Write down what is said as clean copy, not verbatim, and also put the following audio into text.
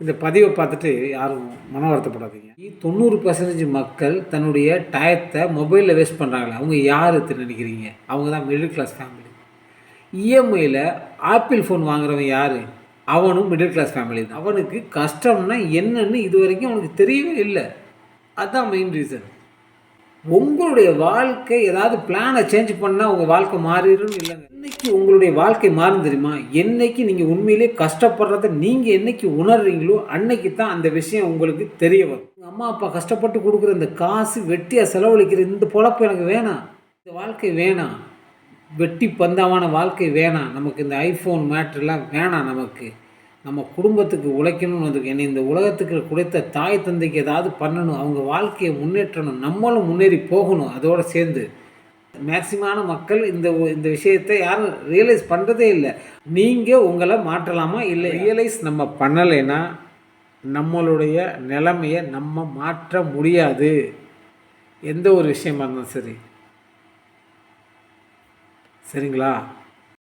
இந்த பதிவை பார்த்துட்டு யாரும் மன வருத்தப்படாதீங்க. 90% மக்கள் தன்னுடைய டயத்தை மொபைலில் வேஸ்ட் பண்ணுறாங்களே, அவங்க யார் நினைக்கிறீங்க? அவங்க தான் மிடில் கிளாஸ் ஃபேமிலி. இஎம்ஐயில் ஆப்பிள் ஃபோன் வாங்குறவன் யார்? அவனும் மிடில் கிளாஸ் ஃபேமிலி தான். அவனுக்கு கஷ்டம்னா என்னன்னு இது வரைக்கும் அவனுக்கு தெரியவே இல்லை. அதுதான் மெயின் ரீசன். உங்களுடைய வாழ்க்கை ஏதாவது பிளானை சேஞ்ச் பண்ணால் உங்கள் வாழ்க்கை மாறிடும் இல்லைங்க. என்னைக்கு உங்களுடைய வாழ்க்கை மாறும் தெரியுமா? என்னைக்கு நீங்கள் உண்மையிலே கஷ்டப்படுறத நீங்கள் என்னைக்கு உணர்றீங்களோ அன்னைக்கு தான் அந்த விஷயம் உங்களுக்கு தெரிய வரும். உங்கள் அம்மா அப்பா கஷ்டப்பட்டு கொடுக்குற இந்த காசு வெட்டியாக செலவழிக்கிற இந்த பொழப்பு எனக்கு வேணாம், இந்த வாழ்க்கை வேணாம், வெட்டி பந்தாவான வாழ்க்கை வேணாம், நமக்கு இந்த ஐஃபோன் மேட்ரெலாம் வேணாம், நமக்கு நம்ம குடும்பத்துக்கு உழைக்கணும்னு வந்து என்னை இந்த உலகத்துக்கு கொடுத்த தாய் தந்தைக்கு ஏதாவது பண்ணணும், அவங்க வாழ்க்கையை முன்னேற்றணும், நம்மளும் முன்னேறி போகணும். அதோடு சேர்ந்து மேக்சிமான மக்கள் இந்த விஷயத்தை யாரும் ரியலைஸ் பண்ணுறதே இல்லை. நீங்கள் உங்களை மாற்றலாமா? இல்லை, ரியலைஸ் நம்ம பண்ணலைன்னா நம்மளுடைய நிலைமையை நம்ம மாற்ற முடியாது. எந்த ஒரு விஷயமா இருந்தாலும் சரி, சரிங்களா?